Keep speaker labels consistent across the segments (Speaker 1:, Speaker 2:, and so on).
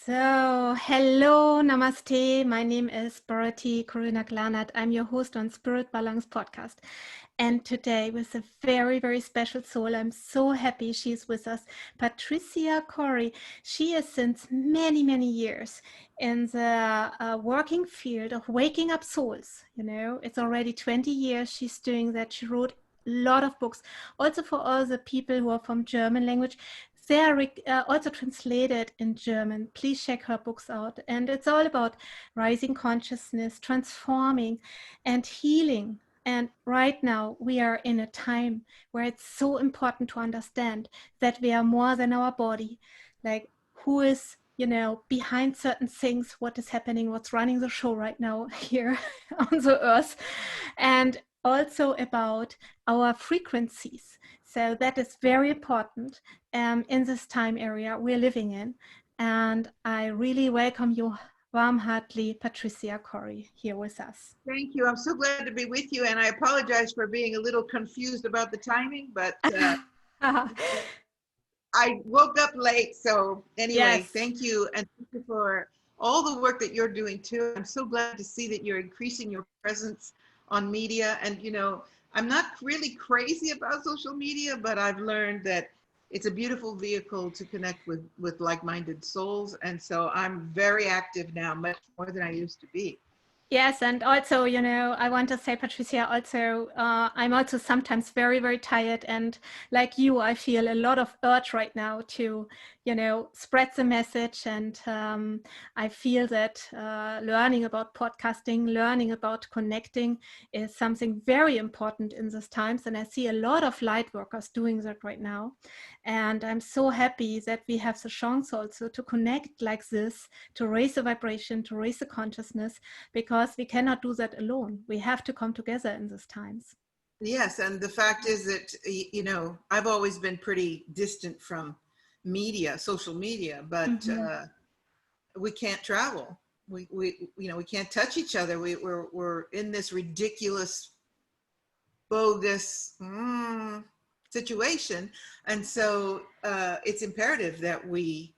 Speaker 1: So, hello, namaste. My name is Patricia Cori. I'm your host on Spirit Balance podcast. And today, with a very, very special soul, I'm so happy she's with us, Patricia Cori. She is since many, many years in the working field of waking up souls. You know, it's already 20 years she's doing that. She wrote a lot of books, also for all the people who are from German language. They are also translated in German. Please check her books out. And it's all about rising consciousness, transforming, and healing. And right now, we are in a time where it's so important to understand that we are more than our body. Like, who is, behind certain things, what is happening, what's running the show right now here on the earth. And also about our frequencies. So that is very important in this time area we're living in. And I really welcome you warm-heartedly, Patricia Cori, here with us.
Speaker 2: Thank you. I'm so glad to be with you. And I apologize for being a little confused about the timing, but I woke up late. So anyway,
Speaker 1: Yes.
Speaker 2: Thank you. And thank you for all the work that you're doing too. I'm so glad to see that you're increasing your presence on media. And, I'm not really crazy about social media, but I've learned that it's a beautiful vehicle to connect with like-minded souls. And so I'm very active now, much more than I used to be.
Speaker 1: Yes, and also, I want to say, Patricia, also, I'm also sometimes very, very tired. And like you, I feel a lot of urge right now to, spread the message. And I feel that learning about podcasting, learning about connecting is something very important in these times. And I see a lot of light workers doing that right now. And I'm so happy that we have the chance also to connect like this, to raise the vibration, to raise the consciousness, because we cannot do that alone. We have to come together in these times.
Speaker 2: Yes, and the fact is that, I've always been pretty distant from media, social media, but we can't travel. We can't touch each other. We're in this ridiculous, bogus situation. And so it's imperative that we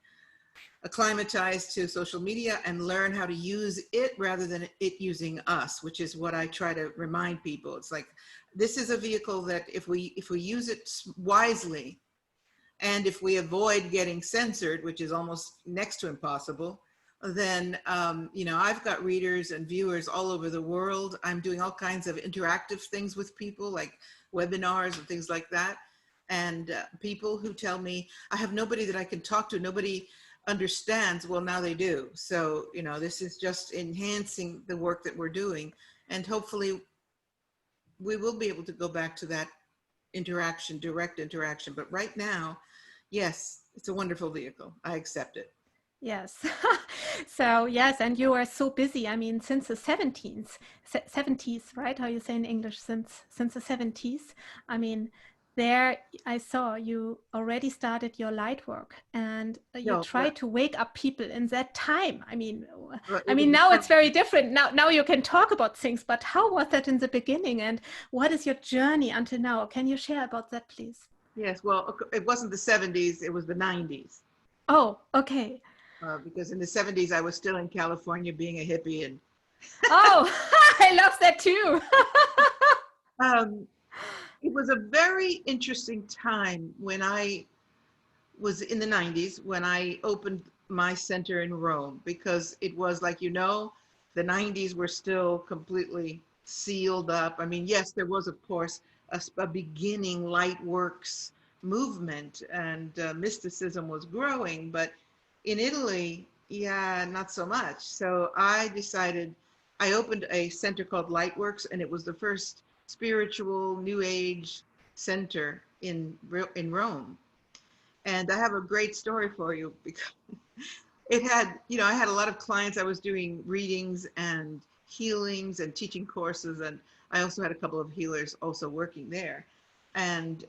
Speaker 2: acclimatize to social media and learn how to use it rather than it using us, which is what I try to remind people. It's like, this is a vehicle that if we use it wisely, and if we avoid getting censored, which is almost next to impossible, then, I've got readers and viewers all over the world. I'm doing all kinds of interactive things with people, like webinars and things like that. And people who tell me, I have nobody that I can talk to, nobody understands. Well, now they do. So, this is just enhancing the work that we're doing. And hopefully we will be able to go back to that interaction, direct interaction. But right now, yes, it's a wonderful vehicle. I accept it.
Speaker 1: Yes. So, yes, and you are so busy. I mean, since the 70s, right? How you say in English, since the 70s. I mean, there I saw you already started your light work, and you tried to wake up people in that time. I mean, now it's very different. Now you can talk about things, but how was that in the beginning, and what is your journey until now? Can you share about that, please?
Speaker 2: Yes, well, it wasn't the 70s, it was the 90s.
Speaker 1: Oh, okay.
Speaker 2: Because in the 70s, I was still in California being a hippie. And
Speaker 1: oh, I love that too.
Speaker 2: It was a very interesting time when I was in the 90s, when I opened my center in Rome, because it was like, the 90s were still completely sealed up. I mean, yes, there was, of course, a beginning light works movement, and mysticism was growing, but in Italy, not so much. So I decided, I opened a center called Lightworks, and it was the first spiritual New Age center in Rome. And I have a great story for you, because it had, I had a lot of clients. I was doing readings and healings and teaching courses, and I also had a couple of healers also working there. And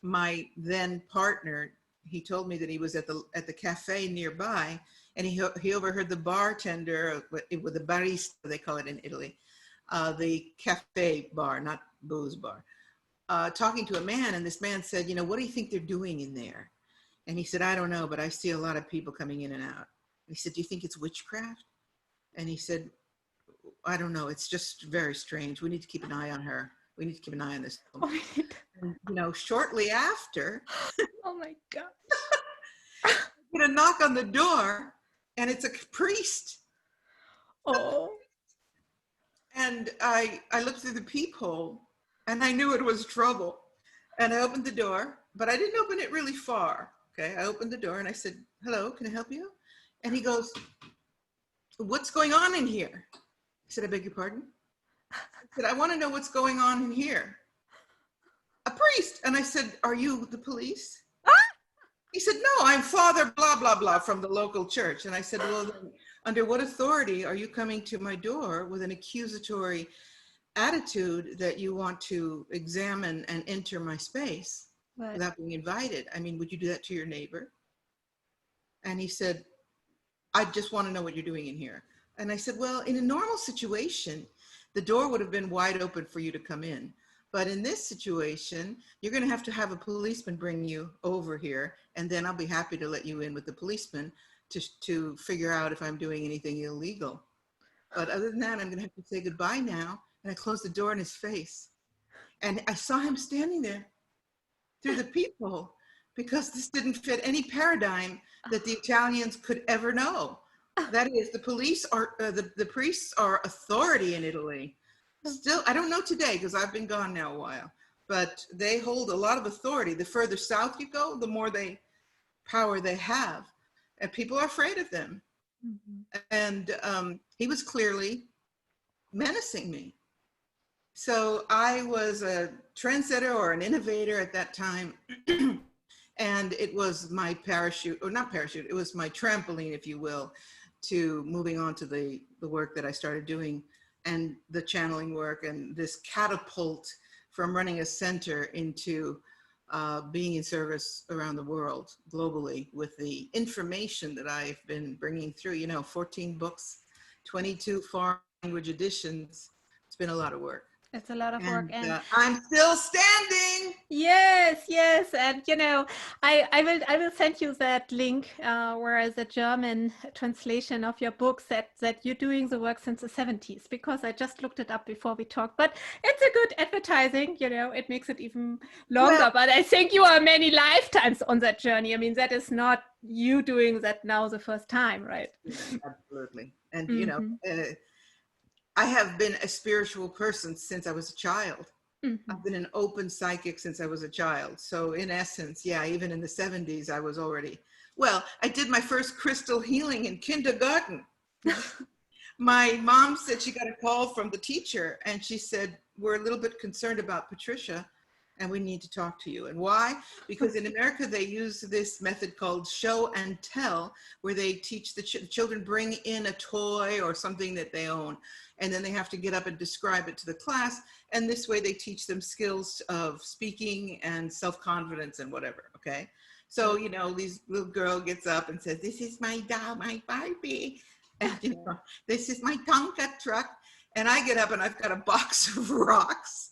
Speaker 2: my then partner, he told me that he was at the cafe nearby, and he overheard the bartender, with the barista, they call it in Italy, the cafe bar, not booze bar, talking to a man. And this man said, what do you think they're doing in there? And he said, I don't know, but I see a lot of people coming in and out. And he said, do you think it's witchcraft? And he said, I don't know. It's just very strange. We need to keep an eye on her. We need to keep an eye on this woman. And, you know, shortly after,
Speaker 1: Oh my God.
Speaker 2: I get a knock on the door, and it's a priest.
Speaker 1: Oh.
Speaker 2: And I looked through the peephole, and I knew it was trouble. And I opened the door, but I didn't open it really far. Okay, I opened the door and I said, hello, can I help you? And he goes, what's going on in here? I said, I beg your pardon? I said, I want to know what's going on in here. A priest. And I said, are you the police? He said, no, I'm Father blah, blah, blah from the local church. And I said, well, then, under what authority are you coming to my door with an accusatory attitude that you want to examine and enter my space without being invited? I mean, would you do that to your neighbor? And he said, I just want to know what you're doing in here. And I said, well, in a normal situation, the door would have been wide open for you to come in. But in this situation, you're going to have a policeman bring you over here, and then I'll be happy to let you in with the policeman to figure out if I'm doing anything illegal. But other than that, I'm going to have to say goodbye now. And I closed the door in his face. And I saw him standing there through the peephole, because this didn't fit any paradigm that the Italians could ever know. That is, the police are, the priests are authority in Italy. Still, I don't know today because I've been gone now a while, but they hold a lot of authority. The further south you go, the more power they have, and people are afraid of them. Mm-hmm. And he was clearly menacing me. So I was a trendsetter or an innovator at that time. And it was my parachute, or not parachute, it was my trampoline, if you will, to moving on to the work that I started doing, and the channeling work, and this catapult from running a center into being in service around the world globally with the information that I've been bringing through, you know, 14 books, 22 foreign language editions. It's been a lot of work.
Speaker 1: It's a lot of work, and
Speaker 2: I'm still standing.
Speaker 1: Yes, yes, and you know, I will send you that link where is a German translation of your books that you're doing the work since the 70s, because I just looked it up before we talked. But it's a good advertising, you know, it makes it even longer. Well, but I think you are many lifetimes on that journey. I mean, that is not you doing that now the first time, right?
Speaker 2: Absolutely, and you know. I have been a spiritual person since I was a child. Mm-hmm. I've been an open psychic since I was a child. So in essence, yeah, even in the 70s, I was already, well, I did my first crystal healing in kindergarten. My mom said she got a call from the teacher, and she said, we're a little bit concerned about Patricia, and we need to talk to you. And why? Because in America, they use this method called show and tell, where they teach the children bring in a toy or something that they own, and then they have to get up and describe it to the class. And this way they teach them skills of speaking and self-confidence and whatever, okay? So, you know, this little girl gets up and says, this is my doll, my Barbie. And, you know, this is my Tonka truck. And I get up and I've got a box of rocks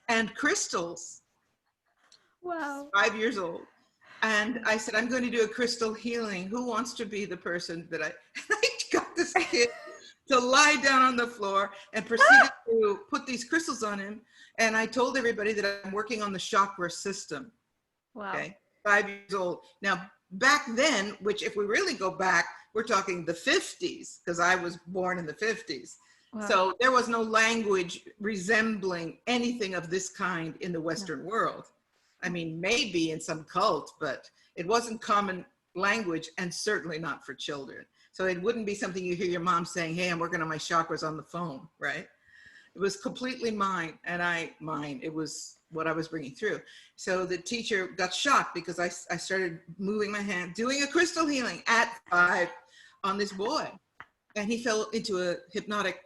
Speaker 2: and crystals.
Speaker 1: Wow.
Speaker 2: 5 years old. And I said, I'm going to do a crystal healing. Who wants to be the person that I got this kid to lie down on the floor and proceeded to put these crystals on him. And I told everybody that I'm working on the chakra system.
Speaker 1: Wow.
Speaker 2: Okay, 5 years old. Now, back then, which if we really go back, we're talking the 50s, because I was born in the 50s. Wow. So there was no language resembling anything of this kind in the Western world. I mean, maybe in some cult, but it wasn't common language, and certainly not for children. So it wouldn't be something you hear your mom saying, hey, I'm working on my chakras on the phone, right? It was completely mine, and it was what I was bringing through. So the teacher got shocked because I started moving my hand, doing a crystal healing at 5 on this boy. And he fell into a hypnotic,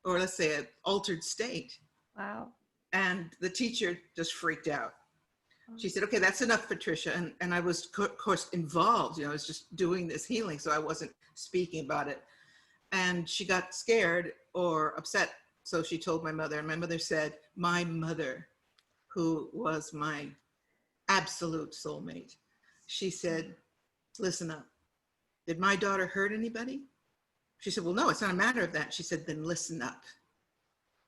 Speaker 2: or let's say an altered state.
Speaker 1: Wow.
Speaker 2: And the teacher just freaked out. She said, okay, that's enough, Patricia. And I was, of course, involved. You know, I was just doing this healing, so I wasn't speaking about it. And she got scared or upset. So she told my mother, and my mother said, my mother, who was my absolute soulmate, she said, listen up. Did my daughter hurt anybody? She said, well, no, it's not a matter of that. She said, then listen up.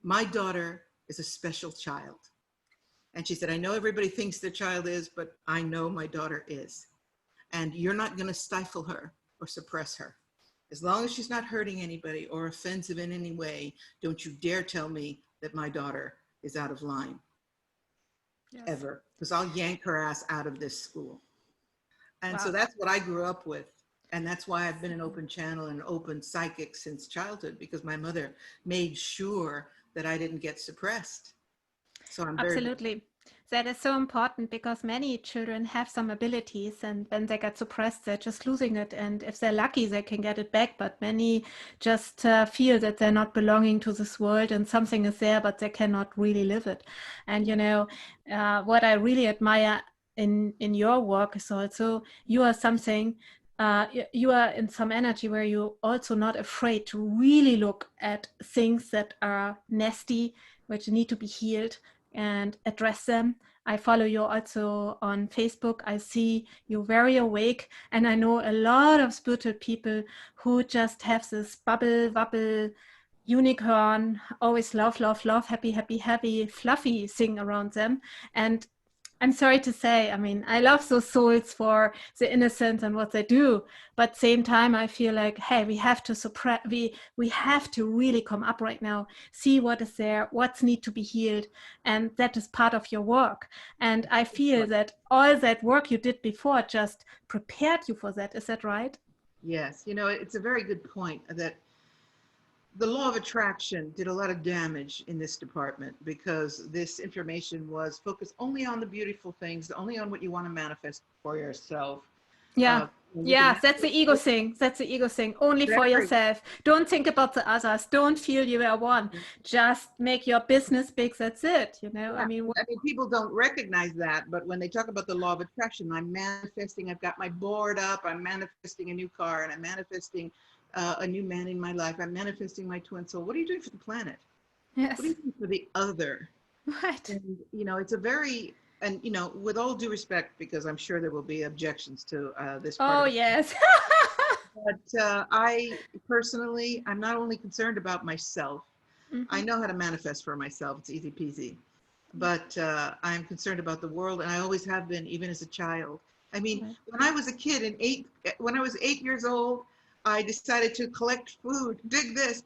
Speaker 2: My daughter is a special child. And she said, I know everybody thinks their child is, but I know my daughter is. And you're not going to stifle her or suppress her. As long as she's not hurting anybody or offensive in any way, don't you dare tell me that my daughter is out of line. Yes. Ever. Because I'll yank her ass out of this school. And so that's what I grew up with. And that's why I've been an open channel and open psychic since childhood, because my mother made sure that I didn't get suppressed. So I'm
Speaker 1: Absolutely. That is so important, because many children have some abilities, and when they get suppressed, they're just losing it. And if they're lucky, they can get it back. But many just feel that they're not belonging to this world, and something is there, but they cannot really live it. And, you know, what I really admire in your work is also you are something, you are in some energy where you're also not afraid to really look at things that are nasty, which need to be healed, and address them. I follow you also on Facebook. I see you very awake, and I know a lot of spiritual people who just have this bubble wobble unicorn, always love, love, love, happy, happy, happy, fluffy thing around them. And I'm sorry to say, I mean, I love those souls for the innocence and what they do, but same time, I feel like, hey, we have to suppress, we have to really come up right now, see what is there, what's need to be healed, and that is part of your work. And I feel that all that work you did before just prepared you for that. Is that right?
Speaker 2: Yes, you know, it's a very good point that the law of attraction did a lot of damage in this department, because this information was focused only on the beautiful things, only on what you want to manifest for yourself.
Speaker 1: Yeah. Yeah, that's the ego thing. That's the ego thing. Only for yourself. Don't think about the others. Don't feel you are one. Just make your business big. That's it. You know,
Speaker 2: yeah. I mean, people don't recognize that, but when they talk about the law of attraction, I'm manifesting, I've got my board up, I'm manifesting a new car, and I'm manifesting a new man in my life. I'm manifesting my twin soul. What are you doing for the planet?
Speaker 1: Yes.
Speaker 2: What are you doing for the other?
Speaker 1: Right.
Speaker 2: And, you know, it's a very, and, you know, with all due respect, because I'm sure there will be objections to this part.
Speaker 1: Oh, yes.
Speaker 2: But I personally, I'm not only concerned about myself. Mm-hmm. I know how to manifest for myself. It's easy peasy. But I'm concerned about the world, and I always have been, even as a child. I mean, right. When I was a kid, when I was 8 years old, I decided to collect food. Dig this,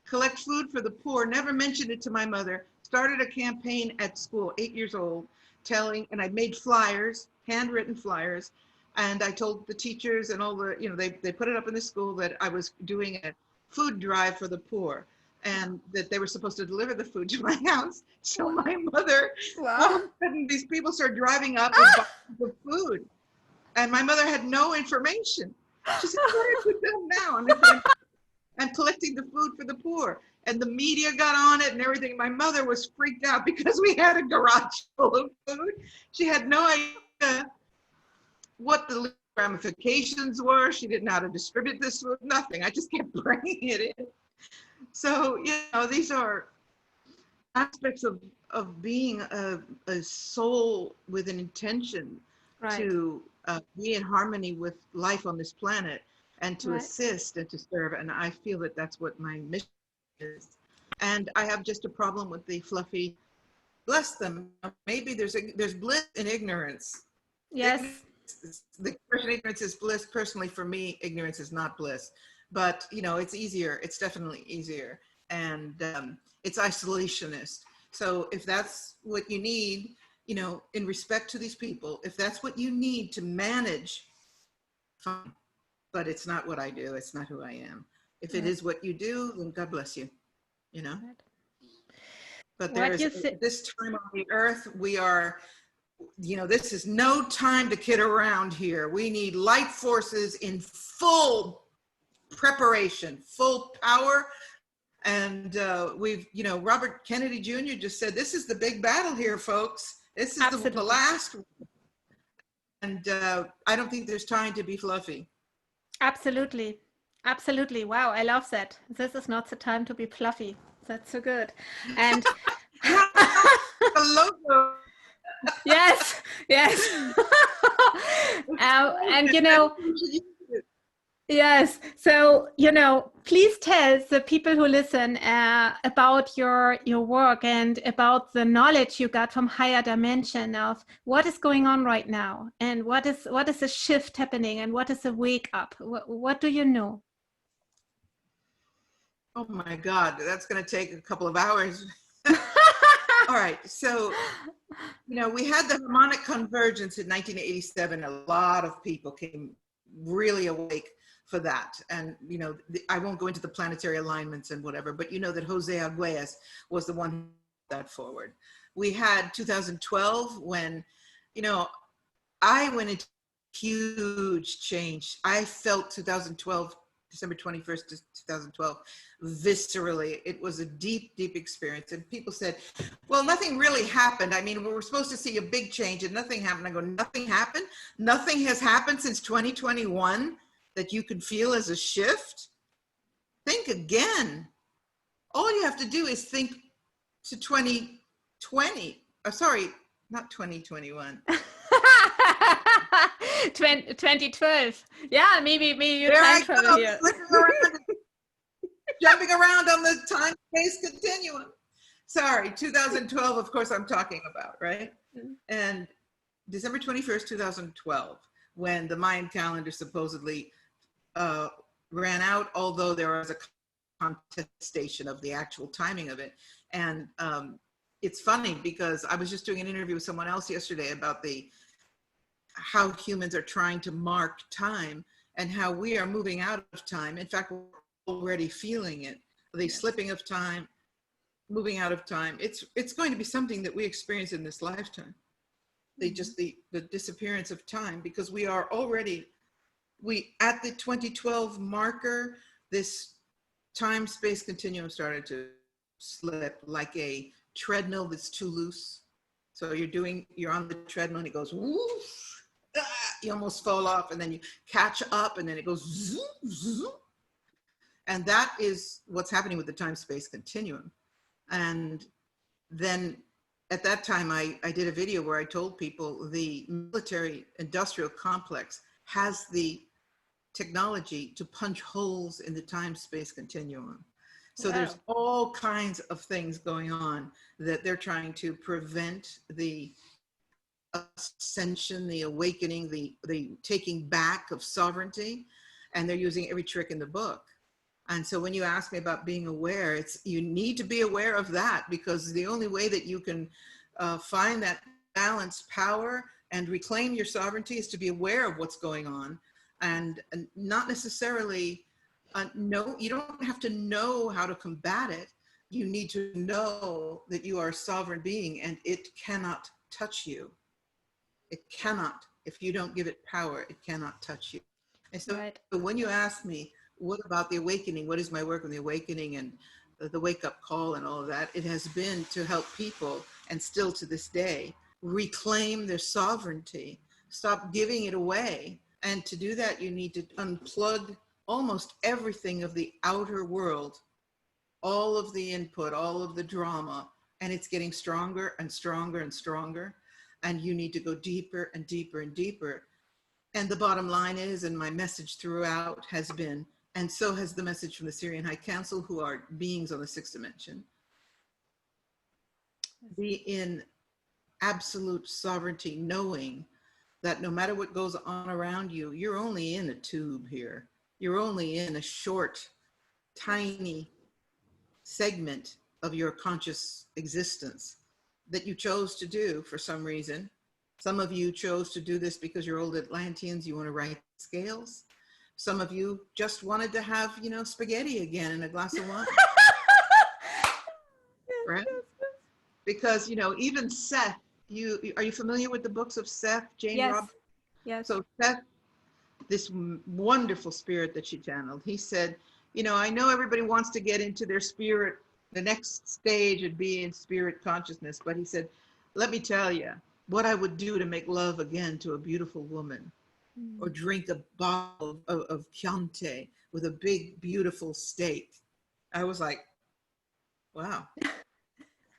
Speaker 2: collect food for the poor. Never mentioned it to my mother. Started a campaign at school, 8 years old, and I made flyers, handwritten flyers. And I told the teachers and all the, you know, they put it up in the school that I was doing a food drive for the poor, and that they were supposed to deliver the food to my house. So my mother, all of a sudden, these people started driving up with boxes of food. And my mother had no information. She said, what have you done now? And I said, I'm collecting the food for the poor. And the media got on it and everything. My mother was freaked out because we had a garage full of food. She had no idea what the ramifications were. She didn't know how to distribute this food, nothing. I just kept bringing it in. So, you know, these are aspects of being a soul with an intention, right, to be in harmony with life on this planet, and to, right, assist and to serve. And I feel that that's what my mission is. And I have just a problem with the fluffy, bless them. Maybe there's bliss in ignorance.
Speaker 1: Yes.
Speaker 2: The expression ignorance is bliss. Personally, for me, ignorance is not bliss. But, you know, it's easier. It's definitely easier. And it's isolationist. So if that's what you need, you know, in respect to these people, if that's what you need to manage, fine. But it's not what I do. It's not who I am. If it is what you do, then God bless you, you know. But there is, at this time on the earth, we are, you know, this is no time to kid around here. We need light forces in full preparation, full power. And we've, you know, Robert Kennedy Jr. just said, this is the big battle here, folks. This is the last one. And I don't think there's time to be fluffy.
Speaker 1: Absolutely. Absolutely. Wow. I love that. This is not the time to be fluffy. That's so good. And
Speaker 2: the logo.
Speaker 1: Yes. Yes. And yes. So, please tell the people who listen about your work and about the knowledge you got from higher dimension of what is going on right now, and what is a shift happening, and what is a wake up. What do you know?
Speaker 2: Oh my God, that's going to take a couple of hours. All right. So, we had the harmonic convergence in 1987. A lot of people came really awake for that. And, I won't go into the planetary alignments and whatever, but that Jose Arguelles was the one who put that forward. We had 2012 when, I went into huge change. I felt 2012, December 21st, 2012, viscerally. It was a deep, deep experience. And people said, well, nothing really happened. I mean, we were supposed to see a big change and nothing happened. I go, nothing happened? Nothing has happened since 2021 that you could feel as a shift? Think again. All you have to do is think to 2020. Sorry, not 2021.
Speaker 1: 2012. Yeah, maybe you
Speaker 2: there
Speaker 1: time
Speaker 2: I
Speaker 1: travel
Speaker 2: go,
Speaker 1: here.
Speaker 2: Jumping around on the time-space continuum. Sorry, 2012, of course, I'm talking about, right? And December 21st, 2012, when the Mayan calendar supposedly ran out, although there was a contestation of the actual timing of it. And it's funny because I was just doing an interview with someone else yesterday about how humans are trying to mark time and how we are moving out of time. In fact, we're already feeling it. The slipping of time, moving out of time. It's going to be something that we experience in this lifetime. The disappearance of time, because we are already, at the 2012 marker, this time-space continuum started to slip like a treadmill that's too loose. So you're on the treadmill and it goes woof. You almost fall off, and then you catch up, and then it goes zoom, zoom. And that is what's happening with the time-space continuum. And then at that time, I did a video where I told people the military industrial complex has the technology to punch holes in the time-space continuum. So there's all kinds of things going on that they're trying to prevent the ascension, the awakening, the taking back of sovereignty, and they're using every trick in the book. And so when you ask me about being aware, you need to be aware of that, because the only way that you can find that balanced power and reclaim your sovereignty is to be aware of what's going on, and not necessarily you don't have to know how to combat it. You need to know that you are a sovereign being and it cannot touch you. It cannot. If you don't give it power, it cannot touch you. And so, when you ask me, what about the awakening? What is my work on the awakening and the wake-up call and all of that? It has been to help people, and still to this day, reclaim their sovereignty, stop giving it away. And to do that, you need to unplug almost everything of the outer world, all of the input, all of the drama, and it's getting stronger and stronger and stronger. And you need to go deeper and deeper and deeper. And the bottom line is, and my message throughout has been, and so has the message from the Syrian High Council, who are beings on the sixth dimension, be in absolute sovereignty, knowing that no matter what goes on around you, you're only in a tube here. You're only in a short, tiny segment of your conscious existence that you chose to do for some reason. Some of you chose to do this because you're old Atlanteans, you want to write scales. Some of you just wanted to have, spaghetti again and a glass of wine. Right? Because, even Seth, are you familiar with the books of Seth, Jane Roberts?
Speaker 1: Yes.
Speaker 2: So Seth, this wonderful spirit that she channeled, he said, I know everybody wants to get into their spirit. The next stage would be in spirit consciousness. But he said, let me tell you what I would do to make love again to a beautiful woman, or drink a bottle of Chianti with a big, beautiful steak. I was like, wow.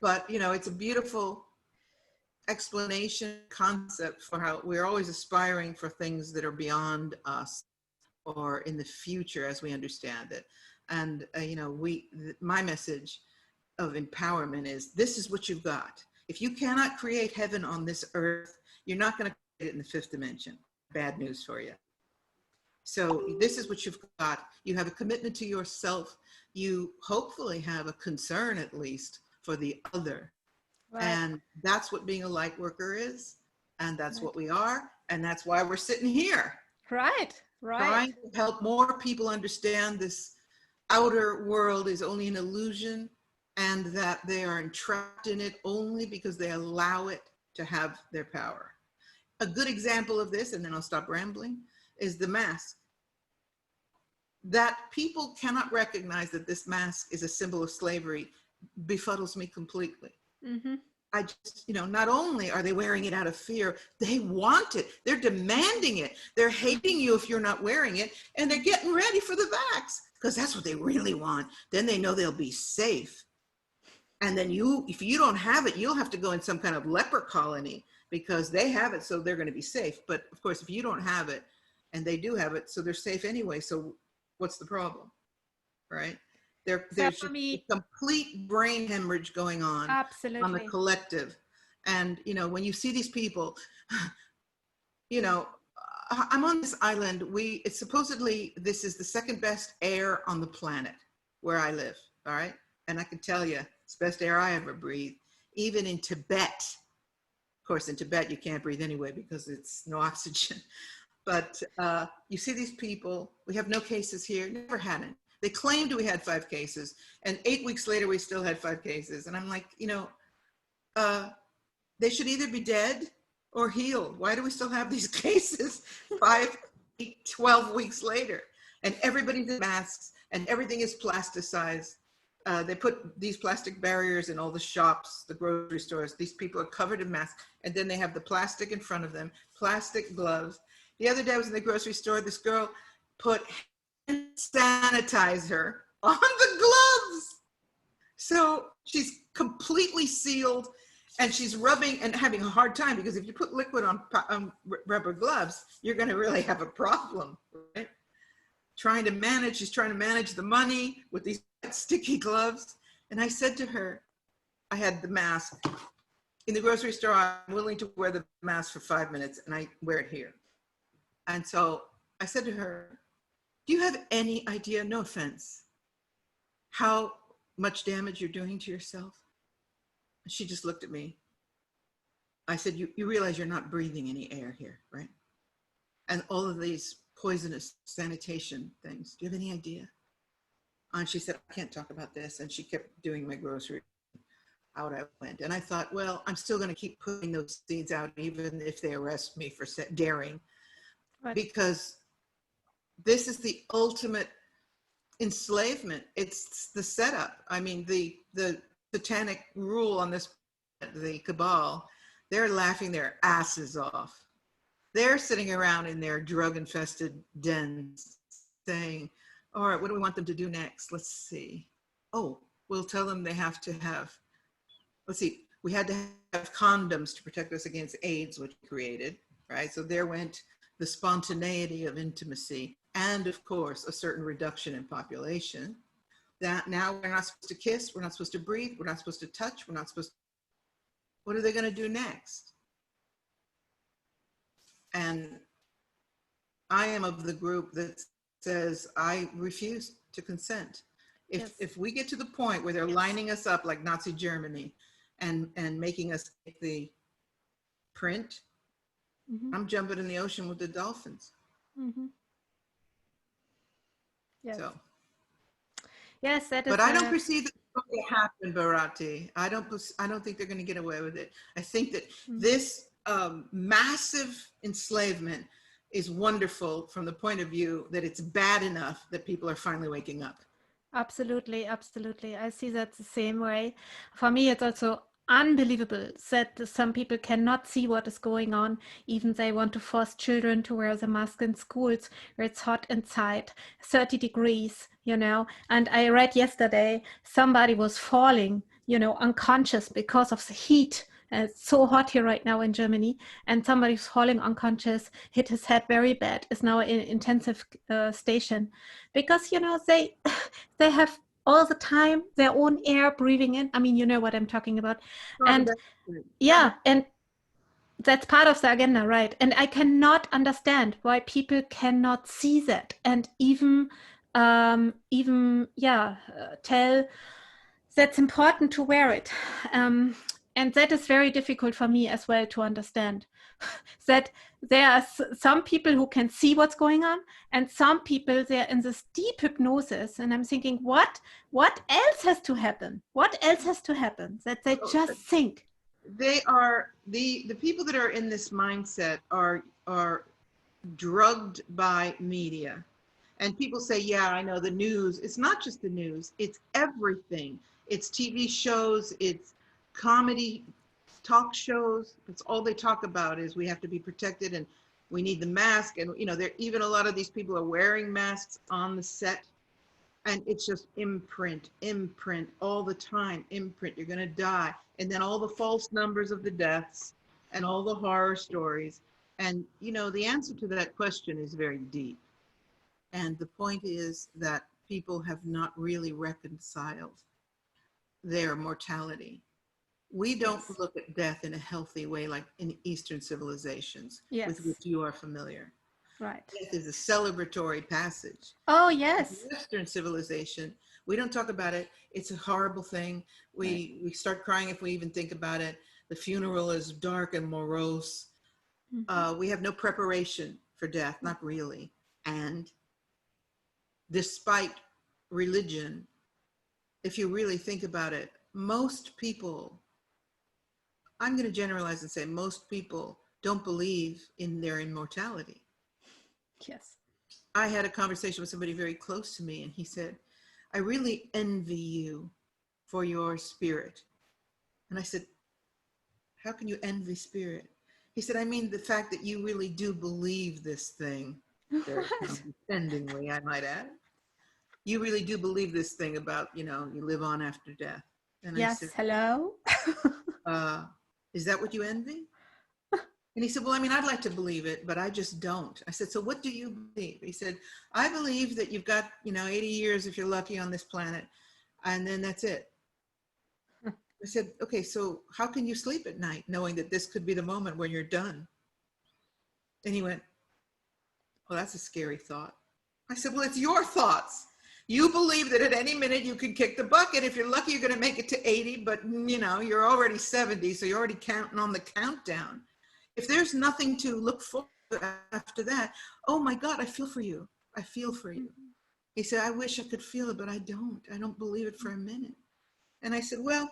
Speaker 2: But, it's a beautiful explanation concept for how we're always aspiring for things that are beyond us or in the future as we understand it. And my message of empowerment is, this is what you've got. If you cannot create heaven on this earth, you're not going to create it in the fifth dimension. Bad news for you. So this is what you've got. You have a commitment to yourself. You hopefully have a concern, at least, for the other.
Speaker 1: Right.
Speaker 2: And that's what being a light worker is. And that's
Speaker 1: Right.
Speaker 2: what we are. And that's why we're sitting here.
Speaker 1: Right.
Speaker 2: Trying to help more people understand this outer world is only an illusion, and that they are entrapped in it only because they allow it to have their power. A good example of this, and then I'll stop rambling, is the mask. That people cannot recognize that this mask is a symbol of slavery befuddles me completely.
Speaker 1: Mm-hmm.
Speaker 2: I just, not only are they wearing it out of fear, they want it. They're demanding it. They're hating you if you're not wearing it, and they're getting ready for the vax because that's what they really want. Then they know they'll be safe. And then if you don't have it, you'll have to go in some kind of leper colony because they have it, so they're going to be safe. But of course, if you don't have it and they do have it, so they're safe anyway. So what's the problem, right? There's just a complete brain hemorrhage going on.
Speaker 1: Absolutely.
Speaker 2: On the collective. And, when you see these people, I'm on this island. It's supposedly, this is the second best air on the planet where I live. All right. And I can tell you, it's the best air I ever breathed, even in Tibet. Of course, in Tibet, you can't breathe anyway because it's no oxygen. But you see these people, we have no cases here, never had it. They claimed we had 5 cases, and 8 weeks later, we still had 5 cases. And I'm like, they should either be dead or healed. Why do we still have these cases 5, 8, 12 weeks later? And everybody's in masks, and everything is plasticized. They put these plastic barriers in all the shops, the grocery stores. These people are covered in masks, and then they have the plastic in front of them, plastic gloves. The other day I was in the grocery store, this girl put hand sanitizer on the gloves. So she's completely sealed, and she's rubbing and having a hard time because if you put liquid on rubber gloves, you're going to really have a problem, right? She's trying to manage the money with these sticky gloves. And I said to her, I had the mask in the grocery store. I'm willing to wear the mask for 5 minutes, and I wear it here. And so I said to her, do you have any idea, no offense, how much damage you're doing to yourself? And she just looked at me. I said, you realize you're not breathing any air here, right? And all of these poisonous sanitation things, do you have any idea? And she said, I can't talk about this. And she kept doing my grocery. Out I went. And I thought, well, I'm still going to keep putting those seeds out, even if they arrest me for daring. Right. Because this is the ultimate enslavement. It's the setup. I mean, the satanic rule on this, the cabal, they're laughing their asses off. They're sitting around in their drug-infested dens saying, all right, what do we want them to do next? Let's see. Oh, we'll tell them they have to have, let's see, we had to have condoms to protect us against AIDS, which we created, right? So there went the spontaneity of intimacy and, of course, a certain reduction in population. That now we're not supposed to kiss, we're not supposed to breathe, we're not supposed to touch, we're not supposed to, what are they going to do next? And I am of the group that says, I refuse to consent. If we get to the point where they're lining us up like Nazi Germany and making us take the print, I'm jumping in the ocean with the dolphins.
Speaker 1: Yes.
Speaker 2: So.
Speaker 1: Yes, that is.
Speaker 2: But I don't perceive that it's going to happen, Bharati. I don't think they're going to get away with it. I think that this massive enslavement is wonderful from the point of view that it's bad enough that people are finally waking up.
Speaker 1: Absolutely, absolutely. I see that the same way. For me, it's also unbelievable that some people cannot see what is going on. Even they want to force children to wear the mask in schools where it's hot inside, 30 degrees, And I read yesterday somebody was falling, unconscious because of the heat It's so hot here right now in Germany, and somebody's falling unconscious, hit his head very bad, is now in intensive station, because they they have all the time their own air breathing in. I mean, you know what I'm talking about. And yeah, and that's part of the agenda, right? And I cannot understand why people cannot see that, and even tell that's important to wear it. And that is very difficult for me as well to understand. That there are some people who can see what's going on, and some people, they're in this deep hypnosis, and I'm thinking, what else has to happen? What else has to happen that they just think?
Speaker 2: They are the people that are in this mindset are drugged by media. And people say, yeah, I know the news. It's not just the news, it's everything. It's TV shows, it's comedy talk shows. That's all they talk about, is we have to be protected and we need the mask. And there even a lot of these people are wearing masks on the set. And it's just imprint all the time. Imprint, you're going to die. And then all the false numbers of the deaths and all the horror stories. And, the answer to that question is very deep. And the point is that people have not really reconciled their mortality. We don't look at death in a healthy way like in Eastern civilizations, with which you are familiar.
Speaker 1: Right.
Speaker 2: Death is a celebratory passage.
Speaker 1: Oh, yes.
Speaker 2: In Western civilization, we don't talk about it. It's a horrible thing. We start crying if we even think about it. The funeral is dark and morose. Mm-hmm. We have no preparation for death, not really. And despite religion, if you really think about it, most people, I'm going to generalize and say most people don't believe in their immortality.
Speaker 1: Yes.
Speaker 2: I had a conversation with somebody very close to me, and he said, I really envy you for your spirit. And I said, how can you envy spirit? He said, I mean the fact that you really do believe this thing. Very condescendingly, I might add. You really do believe this thing about, you live on after death. And
Speaker 1: yes, I said, hello?
Speaker 2: Is that what you envy? And he said, well, I mean, I'd like to believe it, but I just don't. I said, so what do you believe? He said, I believe that you've got, 80 years if you're lucky on this planet, and then that's it. I said, okay, so how can you sleep at night knowing that this could be the moment when you're done? And he went, well, that's a scary thought. I said, well, it's your thoughts. You believe that at any minute you can kick the bucket. If you're lucky, you're going to make it to 80, but you're already 70, so you're already counting on the countdown. If there's nothing to look forward to after that, oh my God, I feel for you. I feel for you. He said, I wish I could feel it, but I don't. I don't believe it for a minute. And I said, well,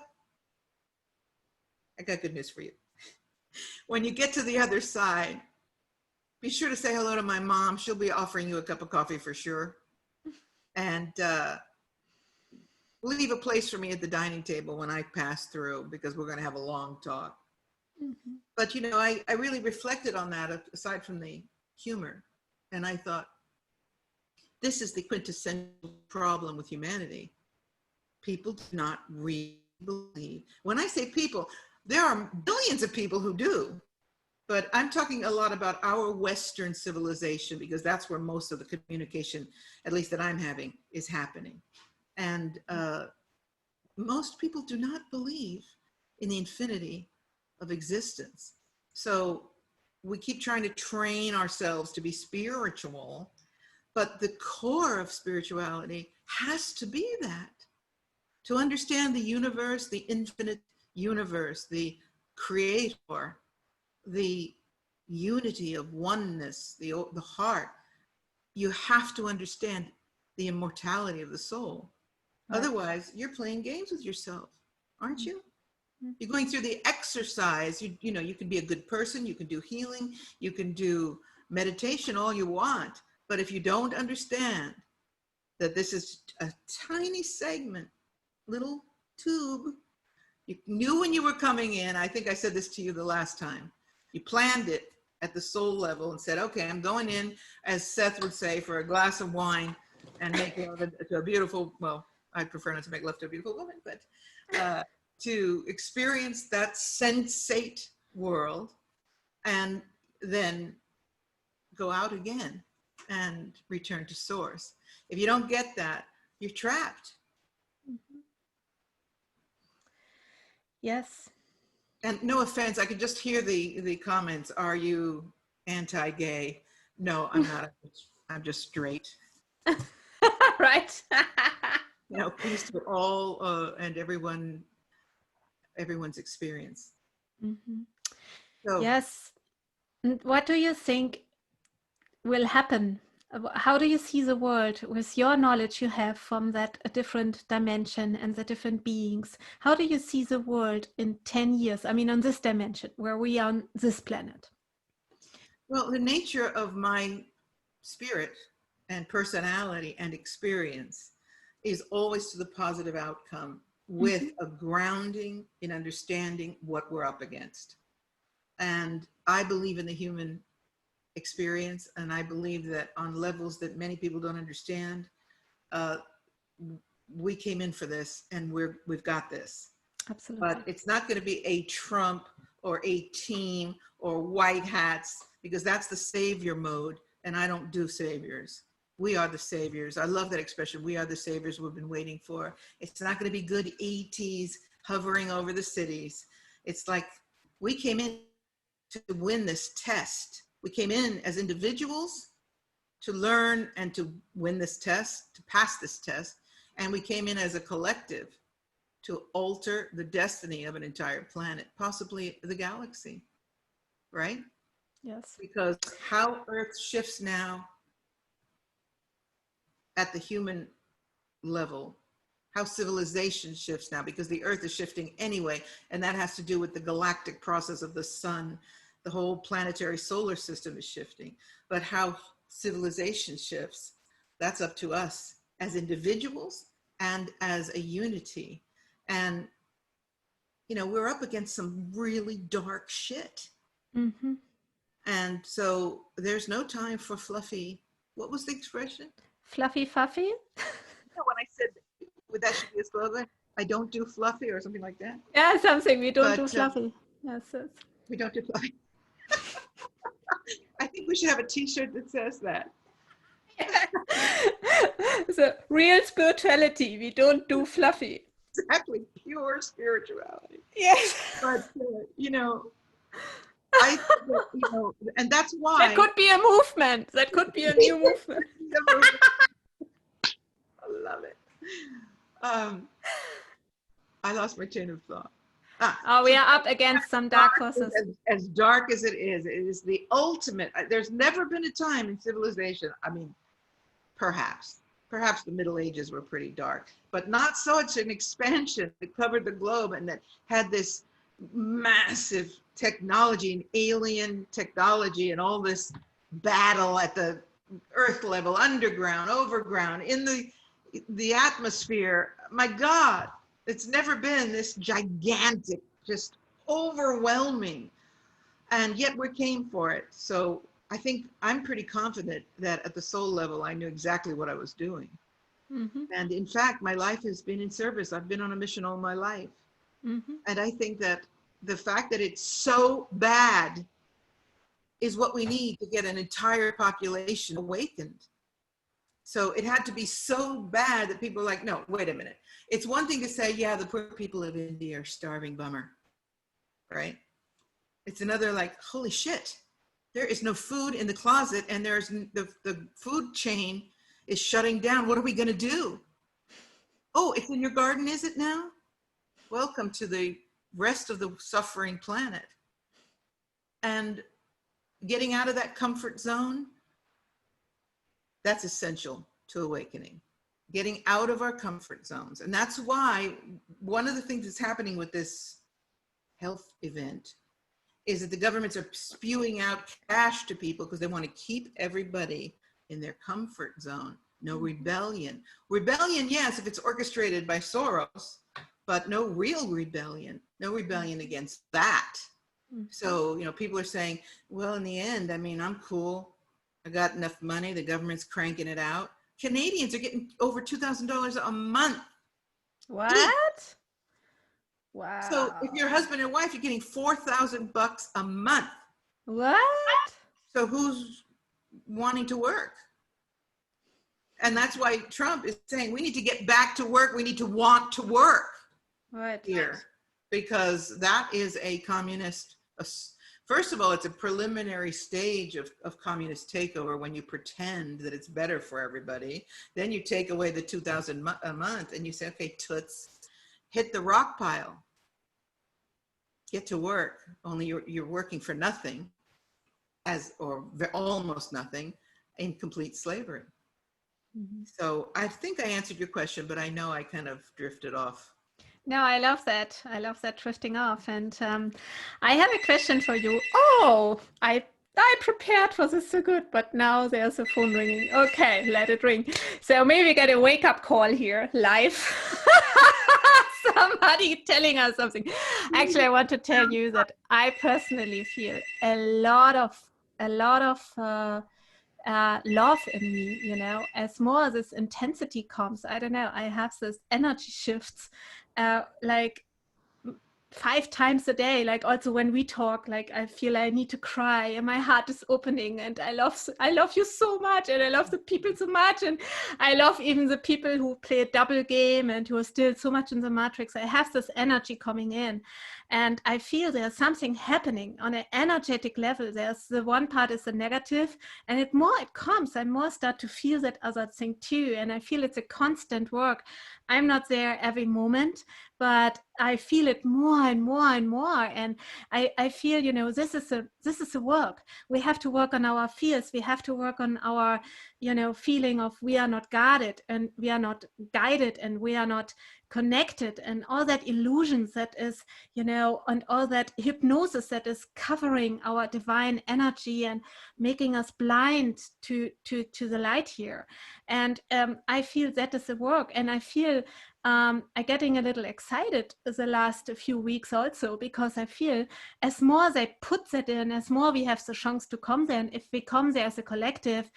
Speaker 2: I got good news for you. When you get to the other side, be sure to say hello to my mom. She'll be offering you a cup of coffee for sure. And leave a place for me at the dining table when I pass through, because we're going to have a long talk. Mm-hmm. But, I really reflected on that aside from the humor. And I thought, this is the quintessential problem with humanity. People do not really believe. When I say people, there are billions of people who do. But I'm talking a lot about our Western civilization, because that's where most of the communication, at least that I'm having, is happening. And most people do not believe in the infinity of existence. So we keep trying to train ourselves to be spiritual, but the core of spirituality has to be that. To understand the universe, the infinite universe, the creator, the unity of oneness, the heart, you have to understand the immortality of the soul. Right. Otherwise, you're playing games with yourself, aren't you? Mm-hmm. You're going through the exercise. You can be a good person, you can do healing, you can do meditation all you want. But if you don't understand that this is a tiny segment, little tube, you knew when you were coming in, I think I said this to you the last time, you planned it at the soul level and said, okay, I'm going in, as Seth would say, for a glass of wine and make love to a beautiful, well, I prefer not to make love to a beautiful woman, but to experience that sensate world and then go out again and return to source. If you don't get that, you're trapped.
Speaker 1: Yes.
Speaker 2: And no offense, I could just hear the comments. Are you anti-gay? No, I'm not. I'm just straight.
Speaker 1: Right.
Speaker 2: You know, peace to all and everyone's experience.
Speaker 1: Mm-hmm.
Speaker 2: So
Speaker 1: Yes. And what do you think will happen? How do you see the world with your knowledge you have from that different dimension and the different beings? How do you see the world in 10 years? I mean, on this dimension where we are on this planet.
Speaker 2: well, the nature of my spirit and personality and experience is always to the positive outcome with a grounding in understanding what we're up against. And I believe in the human experience, and I believe that on levels that many people don't understand, we came in for this, and we've got this.
Speaker 1: Absolutely.
Speaker 2: But it's not going to be a Trump or a team or white hats, because that's the savior mode, and I don't do saviors. We are the saviors. I love that expression. We are the saviors we've been waiting for. It's not going to be good ETs hovering over the cities. It's like we came in to win this test. We came in as individuals to learn and to win this test, to pass this test. And we came in as a collective to alter the destiny of an entire planet, possibly the galaxy, right?
Speaker 1: Yes.
Speaker 2: Because how Earth shifts now at the human level, how civilization shifts now, because the Earth is shifting anyway, and that has to do with the galactic process of the sun. The whole planetary solar system is shifting, but how civilization shifts, that's up to us as individuals and as a unity. And, you know, we're up against some really dark shit.
Speaker 1: Mm-hmm.
Speaker 2: And so there's no time for fluffy, what was the expression?
Speaker 1: Fluffy Fuffy?
Speaker 2: When I said, would that should be a slogan? I don't do fluffy or something like that.
Speaker 1: Yeah, something. We don't do fluffy. Yes, yes.
Speaker 2: We don't do fluffy. I think we should have a t-shirt that says that.
Speaker 1: So real spirituality. We don't do fluffy.
Speaker 2: Exactly, pure spirituality.
Speaker 1: Yes.
Speaker 2: But you know, I think that, you know, and that's why
Speaker 1: that could be a movement. That could be a new movement.
Speaker 2: I love it. I lost my chain of thought.
Speaker 1: We are up against some dark forces.
Speaker 2: As dark as it is the ultimate. There's never been a time in civilization, I mean, perhaps the Middle Ages were pretty dark, but not such an expansion that covered the globe and that had this massive technology and alien technology and all this battle at the earth level, underground, overground, in the atmosphere. My God, it's never been this gigantic, just overwhelming, and yet we came for it. So I think I'm pretty confident that at the soul level, I knew exactly what I was doing. Mm-hmm. And in fact, my life has been in service. I've been on a mission all my life. Mm-hmm. And I think that the fact that it's so bad is what we need to get an entire population awakened. So it had to be so bad that people are like, no, wait a minute. It's one thing to say, yeah, the poor people of India are starving, bummer, right? It's another like, holy shit, there is no food in the closet and there's the food chain is shutting down. What are we gonna do? Oh, it's in your garden, is it now? Welcome to the rest of the suffering planet. And getting out of that comfort zone, that's essential to awakening. Getting out of our comfort zones. And that's why one of the things that's happening with this health event is that the governments are spewing out cash to people because they want to keep everybody in their comfort zone. No rebellion. Rebellion, yes, if it's orchestrated by Soros, but no real rebellion. No rebellion against that. So, you know, people are saying, well, in the end, I mean, I'm cool. I got enough money. The government's cranking it out. Canadians are getting over $2,000 a month.
Speaker 1: What?
Speaker 2: So if you're
Speaker 1: Wow.
Speaker 2: husband and wife, you're getting $4,000 a month.
Speaker 1: What?
Speaker 2: So who's wanting to work? And that's why Trump is saying we need to get back to work. We need to want to work
Speaker 1: Right.
Speaker 2: here, because that is a communist. First of all, it's a preliminary stage of communist takeover when you pretend that it's better for everybody. Then you take away the 2,000 a month and you say, okay, toots, hit the rock pile, get to work. Only you're working for nothing, or almost nothing, in complete slavery.
Speaker 1: Mhm.
Speaker 2: So I think I answered your question, but I know I kind of drifted off.
Speaker 1: No, I love that. I love that drifting off. And I have a question for you. Oh, I prepared for this so good, but now there's a phone ringing. Okay, let it ring. So maybe we get a wake-up call here live. Somebody telling us something. Actually, I want to tell you that I personally feel a lot of love in me, you know, as more as this intensity comes. I don't know, I have this energy shifts like 5 times a day. Like also when we talk, like I feel I need to cry and my heart is opening, and I love you so much, and I love the people so much, and I love even the people who play a double game and who are still so much in the matrix. I have this energy coming in, and I feel there's something happening on an energetic level. There's the one part is the negative, and it comes, I more start to feel that other thing too, and I feel it's a constant work. I'm not there every moment, but I feel it more and more and more. And I feel, you know, this is a work. We have to work on our fears. We have to work on our, you know, feeling of we are not guarded and we are not guided and we are not connected, and all that illusions that is, you know, and all that hypnosis that is covering our divine energy and making us blind to the light here. And I feel that is the work, and I feel I'm getting a little excited the last few weeks also, because I feel as more they put that in, as more we have the chance to come there. And if we come there as a collective,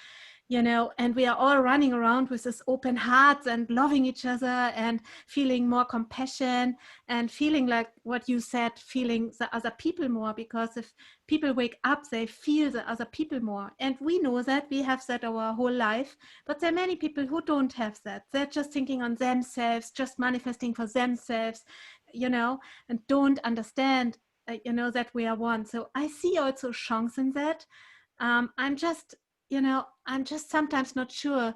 Speaker 1: you know, and we are all running around with this open hearts and loving each other and feeling more compassion and feeling like what you said, feeling the other people more, because if people wake up, they feel the other people more. And we know that we have that our whole life, but there are many people who don't have that. They're just thinking on themselves, just manifesting for themselves, you know, and don't understand, you know, that we are one. So I see also chance in that. I'm just, you know, I'm just sometimes not sure,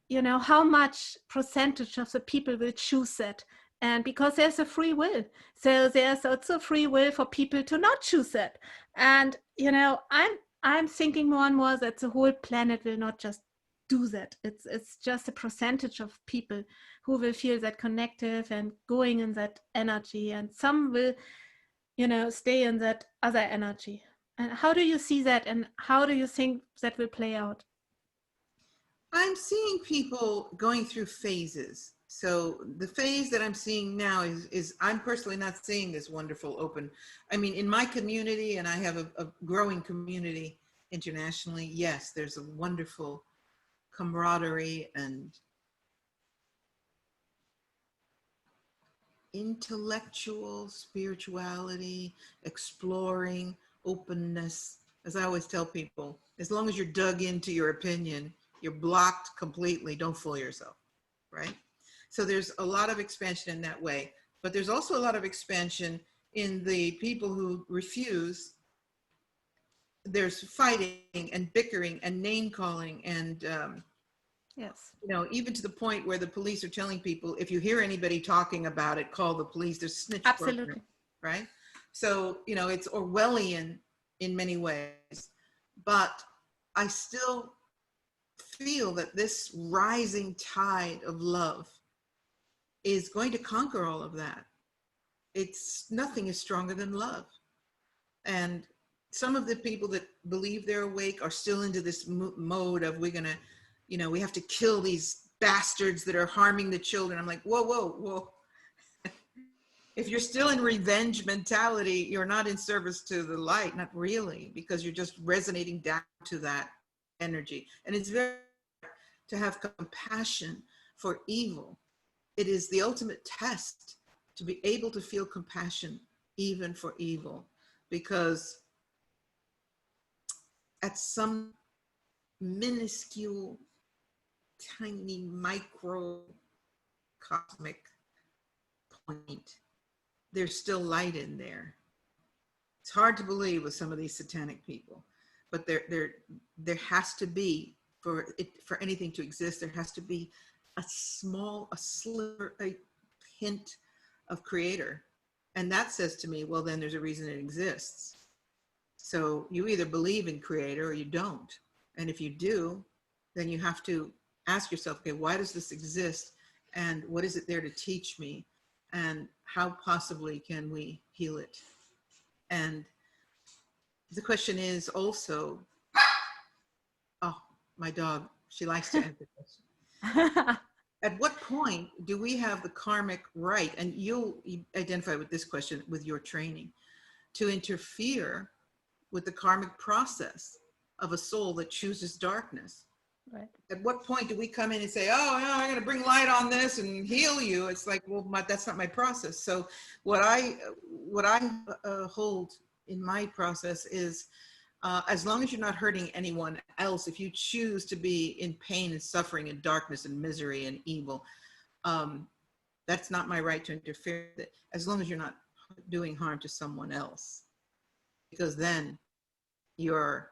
Speaker 1: you know, how much percentage of the people will choose that. And because there's a free will, so there's also free will for people to not choose it. And you know, I'm thinking more and more that the whole planet will not just do that. It's just a percentage of people who will feel that connective and going in that energy, and some will, you know, stay in that other energy. And how do you see that, and how do you think that will play out?
Speaker 2: I'm seeing people going through phases. So the phase that I'm seeing now is I'm personally not seeing this wonderful open. I mean, in my community, and I have a growing community internationally, yes, there's a wonderful camaraderie and intellectual spirituality, exploring, openness. As I always tell people, as long as you're dug into your opinion, you're blocked completely. Don't fool yourself, right? So there's a lot of expansion in that way, but there's also a lot of expansion in the people who refuse. There's fighting and bickering and name calling and
Speaker 1: Yes,
Speaker 2: you know, even to the point where the police are telling people, if you hear anybody talking about it, call the police. There's snitch program,
Speaker 1: absolutely.
Speaker 2: right? So, you know, it's Orwellian in many ways, but I still feel that this rising tide of love is going to conquer all of that. It's nothing is stronger than love. And some of the people that believe they're awake are still into this mode of we're going to, you know, we have to kill these bastards that are harming the children. I'm like, whoa, whoa, whoa. If you're still in revenge mentality, you're not in service to the light, not really, because you're just resonating down to that energy. And it's very hard to have compassion for evil. It is the ultimate test to be able to feel compassion even for evil, because at some minuscule, tiny, micro cosmic point, there's still light in there. It's hard to believe with some of these satanic people, but there has to be, for anything to exist, there has to be a sliver, a hint of creator. And that says to me, well, then there's a reason it exists. So you either believe in creator or you don't. And if you do, then you have to ask yourself, okay, why does this exist? And what is it there to teach me? And how possibly can we heal it? And the question is also, oh, my dog, she likes to answer questions. At what point do we have the karmic right, and you'll identify with this question with your training, to interfere with the karmic process of a soul that chooses darkness?
Speaker 1: Right.
Speaker 2: At what point do we come in and say, oh, no, I'm going to bring light on this and heal you? It's like, well, that's not my process. So what I hold in my process is, as long as you're not hurting anyone else, if you choose to be in pain and suffering and darkness and misery and evil, that's not my right to interfere with it, as long as you're not doing harm to someone else, because then you're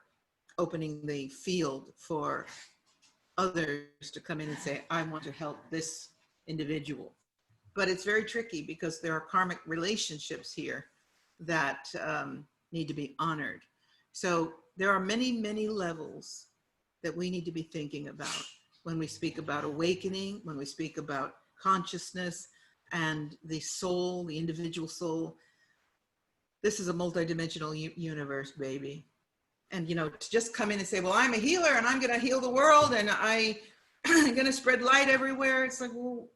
Speaker 2: opening the field for others to come in and say, I want to help this individual. But it's very tricky because there are karmic relationships here that need to be honored. So there are many, many levels that we need to be thinking about when we speak about awakening, when we speak about consciousness and the soul, the individual soul. This is a multidimensional universe, baby. And, you know, to just come in and say, well, I'm a healer and I'm going to heal the world and I'm going to spread light everywhere. It's like, well,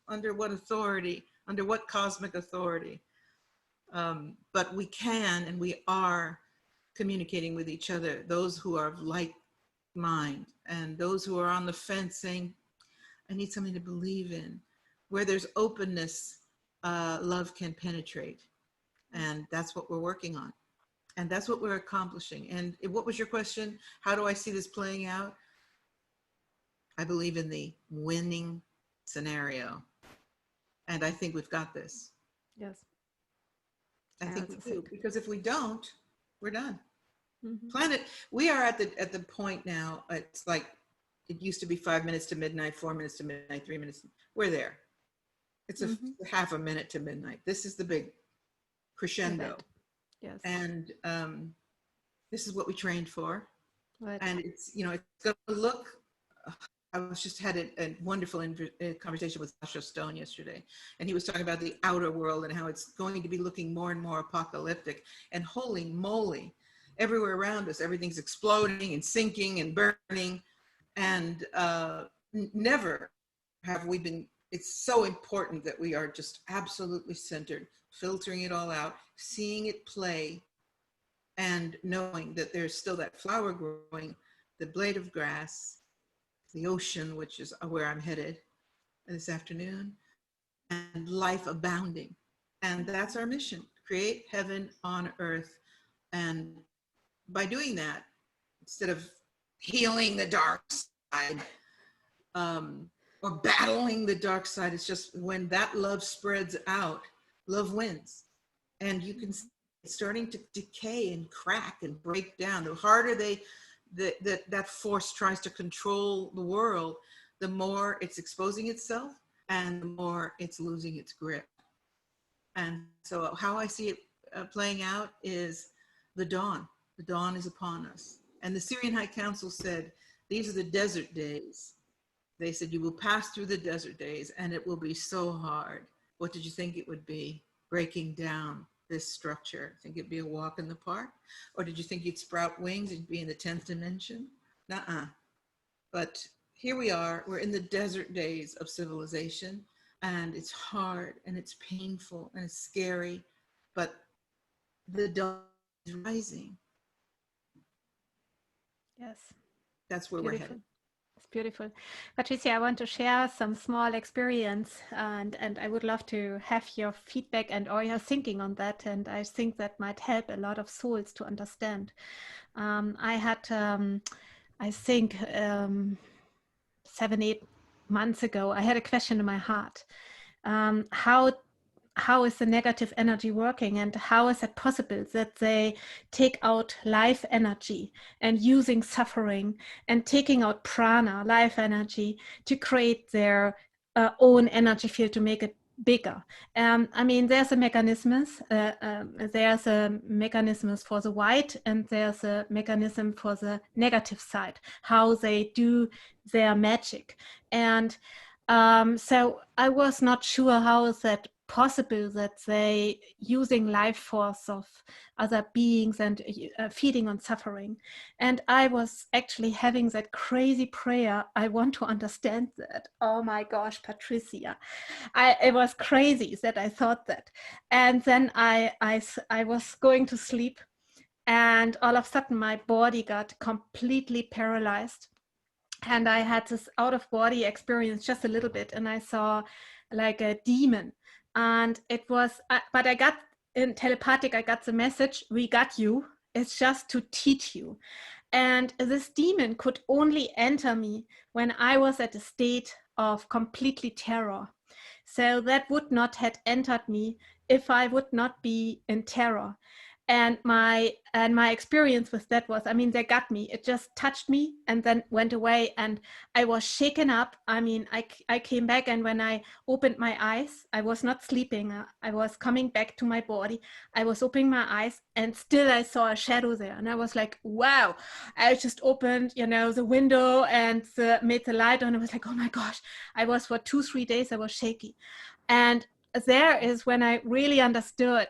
Speaker 2: under what authority? Under what cosmic authority? But we can and we are communicating with each other, those who are of like mind and those who are on the fence saying, I need something to believe in. Where there's openness, love can penetrate. And that's what we're working on. And that's what we're accomplishing. And what was your question? How do I see this playing out? I believe in the winning scenario. And I think we've got this.
Speaker 1: Yes.
Speaker 2: I think we do. Because if we don't, we're done. Mm-hmm. Planet, we are at the point now, it's like, it used to be 5 minutes to midnight, 4 minutes to midnight, 3 minutes. We're there. It's a half a minute to midnight. This is the big crescendo.
Speaker 1: Yes.
Speaker 2: And this is what we trained for.
Speaker 1: Right.
Speaker 2: And it's, you know, it's going to look, I was just had a wonderful conversation with Sasha Stone yesterday. And he was talking about the outer world and how it's going to be looking more and more apocalyptic. And holy moly, everywhere around us, everything's exploding and sinking and burning. And never have we been, it's so important that we are just absolutely centered, filtering it all out, seeing it play, and knowing that there's still that flower growing, the blade of grass, the ocean, which is where I'm headed this afternoon, and life abounding. And that's our mission, create heaven on earth. And by doing that, instead of healing the dark side, or battling the dark side, it's just when that love spreads out, love wins. And you can see it's starting to decay and crack and break down. The harder that force tries to control the world, the more it's exposing itself and the more it's losing its grip. And so how I see it playing out is the dawn. The dawn is upon us. And the Syrian High Council said, these are the desert days. They said, you will pass through the desert days and it will be so hard. What did you think it would be? Breaking down this structure. Think it'd be a walk in the park? Or did you think you'd sprout wings and be in the 10th dimension? Nuh-uh. But here we are, we're in the desert days of civilization, and it's hard and it's painful and it's scary, but the dawn is rising.
Speaker 1: Yes.
Speaker 2: That's where we're headed.
Speaker 1: It's beautiful. Patricia, I want to share some small experience, and I would love to have your feedback and or your thinking on that. And I think that might help a lot of souls to understand. I had, I think, 7, 8 months ago, I had a question in my heart. How is the negative energy working, and how is it possible that they take out life energy and using suffering and taking out prana, life energy, to create their own energy field to make it bigger? I mean, there's a mechanism for the white, and there's a mechanism for the negative side, how they do their magic. And so I was not sure how is that possible that they using life force of other beings and feeding on suffering. And I was actually having that crazy prayer. I want to understand that. Oh my gosh, Patricia. It was crazy that I thought that. And then I was going to sleep, and all of a sudden my body got completely paralyzed. And I had this out of body experience just a little bit, and I saw like a demon. And it was, but I got in telepathic, I got the message, we got you. It's just to teach you. And this demon could only enter me when I was at a state of completely terror. So that would not have entered me if I would not be in terror. And my experience with that was, I mean, they got me. It just touched me and then went away, and I was shaken up. I mean, I came back, and when I opened my eyes, I was not sleeping. I was coming back to my body. I was opening my eyes, and still I saw a shadow there, and I was like, wow. I just opened, the window and made the light on. I was like, oh my gosh. I was for 2-3 days, I was shaky. And there is when I really understood,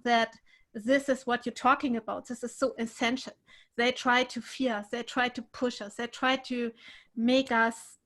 Speaker 1: that this is what you're talking about. This is so essential. They try to fear us. They try to push us. They try to make us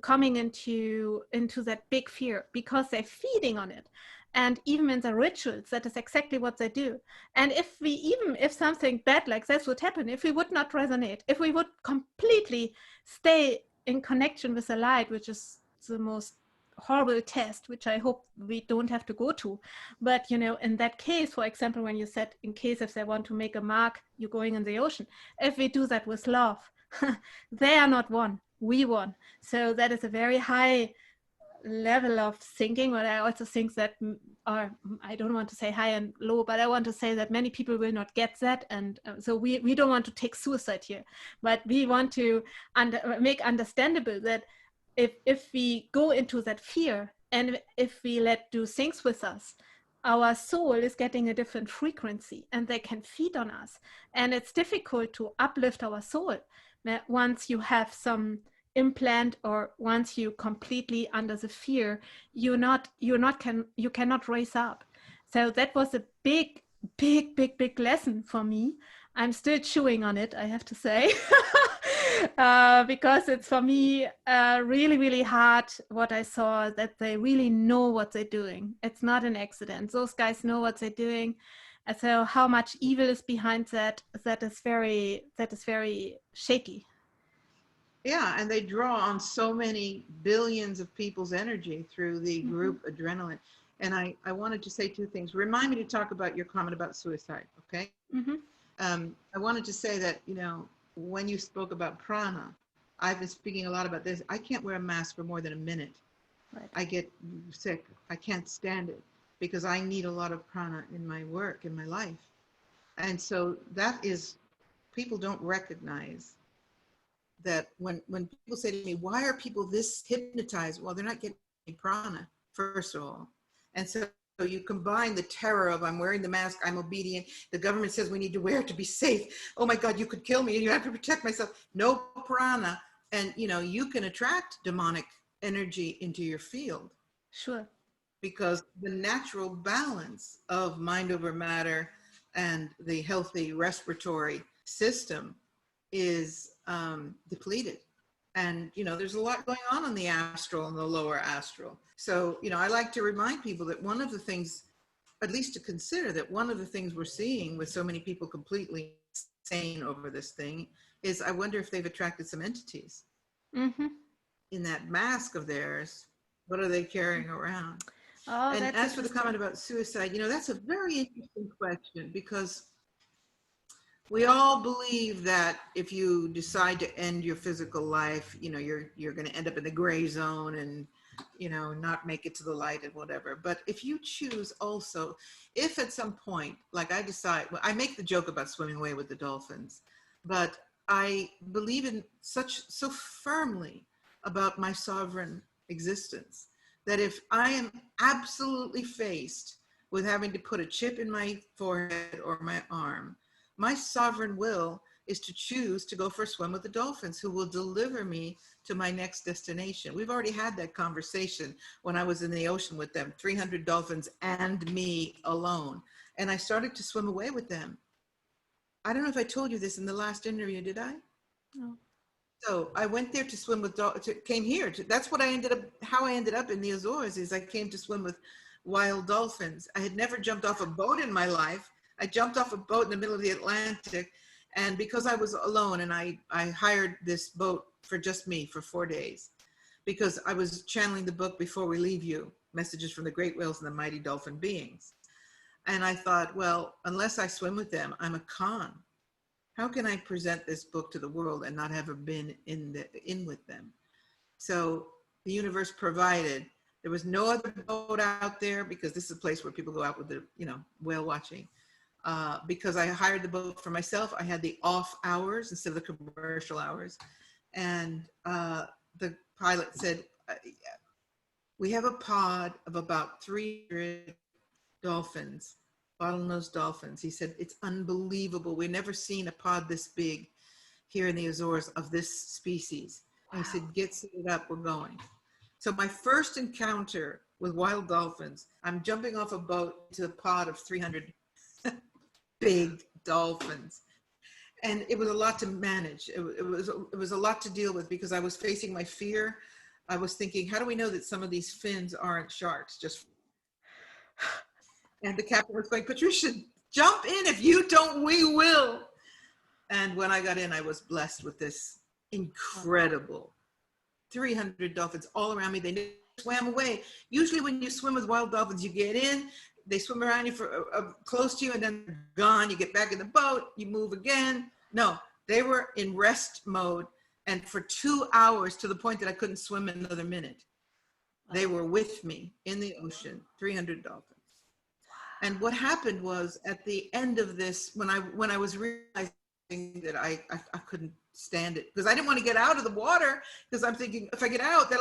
Speaker 1: coming into that big fear because they're feeding on it. And even in the rituals, that is exactly what they do. And if something bad like this would happen, if we would not resonate, if we would completely stay in connection with the light, which is the most horrible test, which I hope we don't have to go to. But, in that case, for example, when you said in case if they want to make a mark, you're going in the ocean. If we do that with love, they are not one, we won. So that is a very high level of thinking. But I also think that, or I don't want to say high and low, but I want to say that many people will not get that. And so we don't want to take suicide here, but we want to make understandable that if we go into that fear, and if we let do things with us, our soul is getting a different frequency, and they can feed on us. And it's difficult to uplift our soul once you have some implant, or once you completely under the fear, you cannot raise up. So that was a big lesson for me. I'm still chewing on it, I have to say. Because it's for me really, really hard what I saw, that they really know what they're doing. It's not an accident. Those guys know what they're doing. And so how much evil is behind that is very shaky.
Speaker 2: Yeah, and they draw on so many billions of people's energy through the group adrenaline. And I wanted to say two things. Remind me to talk about your comment about suicide, okay? I wanted to say that, when you spoke about prana, I've been speaking a lot about this. I can't wear a mask for more than a minute.
Speaker 1: Right.
Speaker 2: I get sick. I can't stand it because I need a lot of prana in my work, in my life. And so that is, people don't recognize that when people say to me, why are people this hypnotized? Well, they're not getting prana, first of all. And so you combine the terror of I'm wearing the mask, I'm obedient, the government says we need to wear it to be safe. Oh my God, you could kill me and you have to protect myself. No prana. And you can attract demonic energy into your field.
Speaker 1: Sure.
Speaker 2: Because the natural balance of mind over matter and the healthy respiratory system is depleted. And, there's a lot going on in the astral and the lower astral. So, I like to remind people that one of the things, at least to consider, that one of the things we're seeing with so many people completely insane over this thing is I wonder if they've attracted some entities.
Speaker 1: Mm-hmm.
Speaker 2: in that mask of theirs, what are they carrying around?
Speaker 1: Oh,
Speaker 2: And
Speaker 1: that's
Speaker 2: as for the comment
Speaker 1: interesting.
Speaker 2: about suicide, that's a very interesting question, because we all believe that if you decide to end your physical life, you're going to end up in the gray zone and, not make it to the light and whatever. But if you choose also, if at some point, like I decide, well, I make the joke about swimming away with the dolphins, but I believe in so firmly about my sovereign existence that if I am absolutely faced with having to put a chip in my forehead or my arm, my sovereign will is to choose to go for a swim with the dolphins, who will deliver me to my next destination. We've already had that conversation when I was in the ocean with them, 300 dolphins and me alone. And I started to swim away with them. I don't know if I told you this in the last interview, did I?
Speaker 1: No.
Speaker 2: So I went there to swim with, came here. That's what how I ended up in the Azores, is I came to swim with wild dolphins. I had never jumped off a boat in my life. I jumped off a boat in the middle of the Atlantic. And because I was alone, and I hired this boat for just me for 4 days, because I was channeling the book Before We Leave You, Messages from the Great Whales and the Mighty Dolphin Beings. And I thought, well, unless I swim with them, I'm a con. How can I present this book to the world and not have been in with them? So the universe provided. There was no other boat out there, because this is a place where people go out with the, whale watching. Because I hired the boat for myself, I had the off hours instead of the commercial hours. And the pilot said, we have a pod of about 300 dolphins, bottlenose dolphins. He said, it's unbelievable. We've never seen a pod this big here in the Azores of this species. And he said, get suited up, we're going. So my first encounter with wild dolphins, I'm jumping off a boat to a pod of 300 big dolphins. And it was a lot to manage. It was a lot to deal with, because I was facing my fear. I was thinking, how do we know that some of these fins aren't sharks? And the captain was going, Patricia, jump in. If you don't, we will. And when I got in, I was blessed with this incredible 300 dolphins all around me. They swam away. Usually when you swim with wild dolphins, you get in, they swim around you for close to you, and then they're gone. You get back in the boat, you move again. No, they were in rest mode. And for 2 hours, to the point that I couldn't swim another minute, they were with me in the ocean, 300 dolphins. And what happened was, at the end of this, when I was realizing that I couldn't stand it, because I didn't want to get out of the water, because I'm thinking, if I get out,